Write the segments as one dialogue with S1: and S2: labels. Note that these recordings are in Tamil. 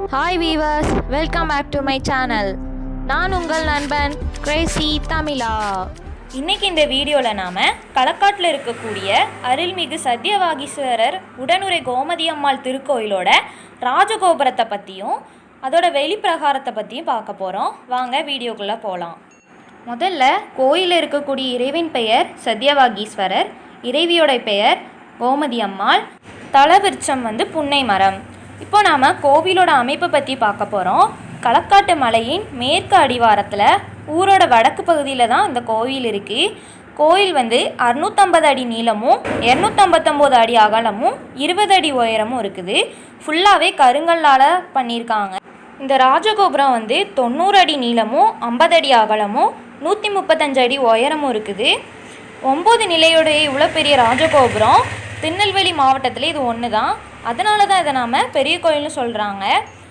S1: Hi viewers, welcome back to my channel. நான் உங்கள் நண்பன் கிரேசி தமிழா.
S2: இன்றைக்கி இந்த வீடியோவில் நாம் களக்காட்டில் இருக்கக்கூடிய அருள்மிகு சத்தியவாகீஸ்வரர் உடனுரை கோமதி அம்மாள் திருக்கோயிலோட ராஜகோபுரத்தை பற்றியும் அதோட வெளிப்பிரகாரத்தை பற்றியும் பார்க்க போகிறோம். வாங்க வீடியோக்குள்ளே போகலாம். முதல்ல கோயிலில் இருக்கக்கூடிய இறைவன் பெயர் சத்தியவாகீஸ்வரர், இறைவியோட பெயர் கோமதி அம்மாள், தலவிருட்சம் புன்னை மரம். இப்போ நாம் கோவிலோட அமைப்பை பற்றி பார்க்க போகிறோம். களக்காட்டு மலையின் மேற்கு அடிவாரத்தில் ஊரோட வடக்கு பகுதியில் தான் இந்த கோவில் இருக்குது. கோயில் 650 அடி நீளமும் 259 அடி அகலமும் 20 அடி உயரமும் இருக்குது. ஃபுல்லாகவே கருங்கல்லால் பண்ணியிருக்காங்க. இந்த ராஜகோபுரம் 90 அடி நீளமும் 50 அடி அகலமும் 135 அடி உயரமும் இருக்குது. 9 நிலையுடைய இவ்வளோ பெரிய ராஜகோபுரம் திருநெல்வேலி மாவட்டத்தில் இது ஒன்று தான். அதனால தான் இதை நாம் பெரிய கோயில்னு சொல்கிறாங்க.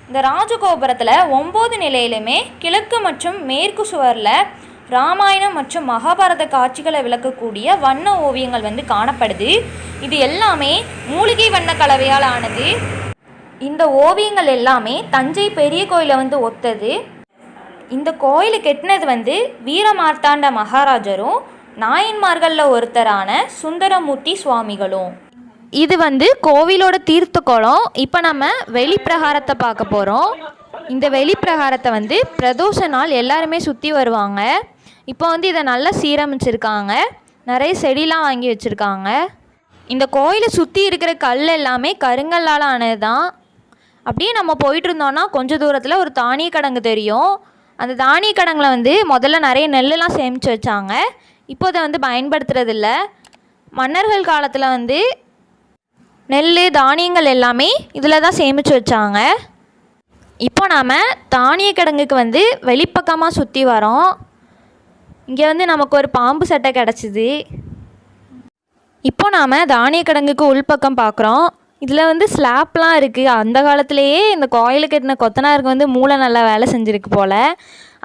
S2: இந்த ராஜகோபுரத்தில் 9 நிலையிலுமே கிழக்கு மற்றும் மேற்கு சுவரில் ராமாயணம் மற்றும் மகாபாரத காட்சிகளை விளக்கக்கூடிய வண்ண ஓவியங்கள் காணப்படுது. இது எல்லாமே மூலிகை வண்ண கலவையால் ஆனது. இந்த ஓவியங்கள் எல்லாமே தஞ்சை பெரிய கோயிலை ஒத்தது. இந்த கோயிலை கட்டினது வீரமார்த்தாண்ட மகாராஜரும் நாயன்மார்களில் ஒருத்தரான சுந்தரமூர்த்தி சுவாமிகளும். இது கோவிலோட தீர்த்த குளம். இப்போ நம்ம வெளிப்பிரகாரத்தை பார்க்க போகிறோம். இந்த வெளிப்பிரகாரத்தை பிரதோஷ நாள் எல்லாருமே சுற்றி வருவாங்க. இப்போ இதை நல்லா சீரமைச்சிருக்காங்க. நிறைய செடிலாம் வாங்கி வச்சுருக்காங்க. இந்த கோயிலை சுற்றி இருக்கிற கல் எல்லாமே கருங்கல்லால் ஆனது தான். அப்படியே நம்ம போயிட்டு இருந்தோன்னா கொஞ்சம் தூரத்தில் ஒரு தானிய கிடங்கு தெரியும். அந்த தானிய கிடங்கில் முதல்ல நிறைய நெல்லுலாம் சேமித்து வச்சாங்க. இப்போ அதை பயன்படுத்துறதில்ல. மன்னர்கள் காலத்தில் நெல் தானியங்கள் எல்லாமே இதில் தான் சேமித்து வச்சாங்க. இப்போ நாம் தானிய கிடங்குக்கு வெளிப்பக்கமாக சுற்றி வரோம். இங்கே நமக்கு ஒரு பாம்பு சட்டை கிடச்சிது. இப்போ நாம் தானிய கிடங்குக்கு உள்பக்கம் பார்க்குறோம். இதில் ஸ்லாப்லாம் இருக்குது. அந்த காலத்திலேயே இந்த கோயிலுக்கு கட்டின கொத்தனாருக்கு மூளை நல்லா வேலை செஞ்சுருக்கு போல்.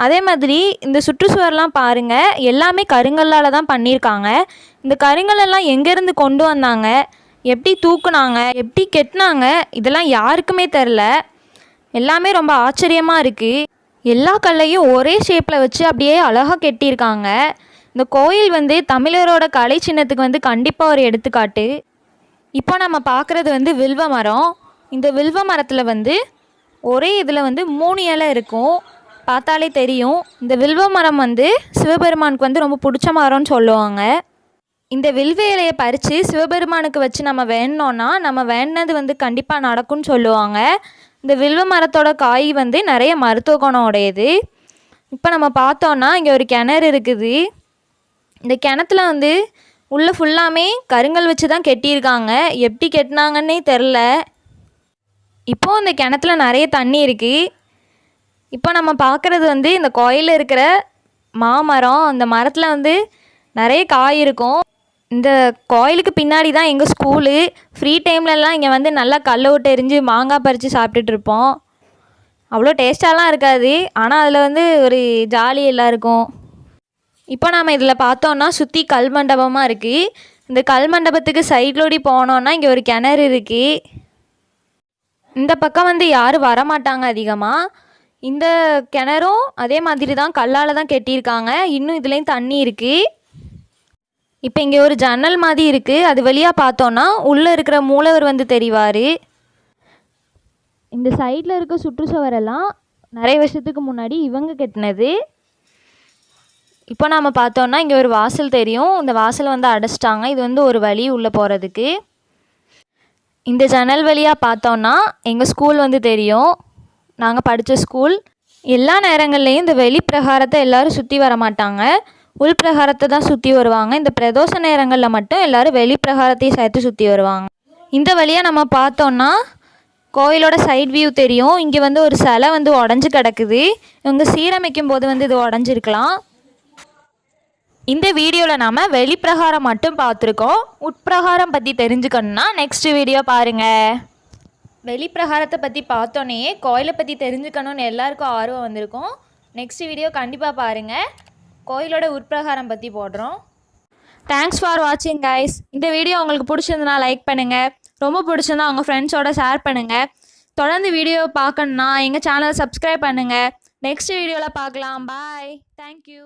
S2: அதே மாதிரி இந்த சுற்றுச்சுவர்லாம் பாருங்கள், எல்லாமே கருங்கல்லால் தான் பண்ணியிருக்காங்க. இந்த கருங்கல்லாம் எங்கேருந்து கொண்டு வந்தாங்க, எப்படி தூக்குனாங்க, எப்படி கெட்டினாங்க, இதெல்லாம் யாருக்குமே தெரில. எல்லாமே ரொம்ப ஆச்சரியமாக இருக்குது. எல்லா கல்லையும் ஒரே ஷேப்பில் வச்சு அப்படியே அழகாக கெட்டியிருக்காங்க. இந்த கோயில் தமிழரோட கலை சின்னத்துக்கு கண்டிப்பாக ஒரு எடுத்துக்காட்டு. இப்போ நம்ம பார்க்குறது வில்வ மரம். இந்த வில்வ மரத்தில் ஒரே இதில் 3 இலை இருக்கும். பார்த்தாலே தெரியும். இந்த வில்வ மரம் சிவபெருமானுக்கு ரொம்ப பிடிச்ச மரம்னு சொல்லுவாங்க. இந்த வில்வ இலையை பறித்து சிவபெருமானுக்கு வச்சு நம்ம வேணுனோன்னா நம்ம வேணுனது கண்டிப்பாக நடக்கும்னு சொல்லுவாங்க. இந்த வில்வ மரத்தோட காய் நிறைய மருத்துவ குணம் உடையது. இப்போ நம்ம பார்த்தோன்னா இங்கே ஒரு கிணறு இருக்குது. இந்த கிணத்துல உள்ளே ஃபுல்லாமே கருங்கல் வச்சு தான் கெட்டியிருக்காங்க. எப்படி கெட்டினாங்கன்னே தெரில. இப்போது இந்த கிணத்துல நிறைய தண்ணி இருக்குது. இப்போ நம்ம பார்க்குறது இந்த கோயிலில் இருக்கிற மாமரம். அந்த மரத்தில் நிறைய காய் இருக்கும். இந்த கோயிலுக்கு பின்னாடி தான் எங்கள் ஸ்கூலு. ஃப்ரீ டைம்லலாம் இங்கே நல்லா கல்லை விட்டு எரிஞ்சு மாங்காய் பறித்து சாப்பிட்டுட்ருப்போம். அவ்வளோ டேஸ்ட்டாலாம் இருக்காது, ஆனால் அதில் ஒரு ஜாலி எல்லாம் இருக்கும். இப்போ நாம் இதில் பார்த்தோன்னா சுற்றி கல் மண்டபமாக இருக்குது. இந்த கல் மண்டபத்துக்கு சைட்லோடி போனோன்னா இங்கே ஒரு கிணறு இருக்குது. இந்த பக்கம் யாரும் வரமாட்டாங்க அதிகமாக. இந்த கிணறும் அதே மாதிரி தான் கல்லால் தான் கெட்டியிருக்காங்க. இன்னும் இதுலேயும் தண்ணி இருக்குது. இப்போ இங்கே ஒரு ஜன்னல் மாதிரி இருக்குது. அது வழியாக பார்த்தோன்னா உள்ளே இருக்கிற மூலவர் தெரிவார். இந்த சைடில் இருக்க சுற்றுச்சுவரெல்லாம் நிறைய வருஷத்துக்கு முன்னாடி இவங்க கட்டினது. இப்போ நாம் பார்த்தோன்னா இங்கே ஒரு வாசல் தெரியும். இந்த வாசல் அடைச்சிட்டாங்க. இது ஒரு வழி உள்ளே போகிறதுக்கு. இந்த ஜன்னல் வழியாக பார்த்தோன்னா எங்கள் ஸ்கூல் தெரியும். நாங்கள் படித்த ஸ்கூல். எல்லா நேரங்கள்லேயும் இந்த வெளிப்பிரகாரத்தை எல்லோரும் சுற்றி வர மாட்டாங்க, உள்பிரகாரத்தை தான் சுற்றி வருவாங்க. இந்த பிரதோஷ நேரங்களில் மட்டும் எல்லோரும் வெளிப்பிரகாரத்தையும் சேர்த்து சுற்றி வருவாங்க. இந்த வழியாக நம்ம பார்த்தோன்னா கோயிலோட சைட் வியூ தெரியும். இங்கே ஒரு சிலை உடஞ்சி கிடக்குது. இவங்க சீரமைக்கும் போது இது உடஞ்சிருக்கலாம். இந்த வீடியோவில் நாம் வெளிப்பிரகாரம் மட்டும் பார்த்துருக்கோம். உட்பிரகாரம் பற்றி தெரிஞ்சுக்கணுன்னா நெக்ஸ்ட் வீடியோ பாருங்கள். வெளிப்பிரகாரத்தை பற்றி பார்த்தோன்னே கோயிலை பற்றி தெரிஞ்சுக்கணுன்னு எல்லாருக்கும் ஆர்வம் வந்திருக்கும். நெக்ஸ்ட் வீடியோ கண்டிப்பாக பாருங்கள். கோயிலோட உட்பிரகாரம் பற்றி போடுறோம். தேங்க்ஸ் ஃபார் வாட்சிங் கைஸ். இந்த வீடியோ உங்களுக்கு பிடிச்சிருந்தனா லைக் பண்ணுங்கள். ரொம்ப பிடிச்சிருந்தா உங்கள் ஃப்ரெண்ட்ஸோட ஷேர் பண்ணுங்கள்.
S1: தொடர்ந்து வீடியோ பார்க்கணுன்னா எங்கள் சேனலை சப்ஸ்கிரைப் பண்ணுங்கள். நெக்ஸ்ட் வீடியோவில் பார்க்கலாம். பாய். தேங்க்யூ.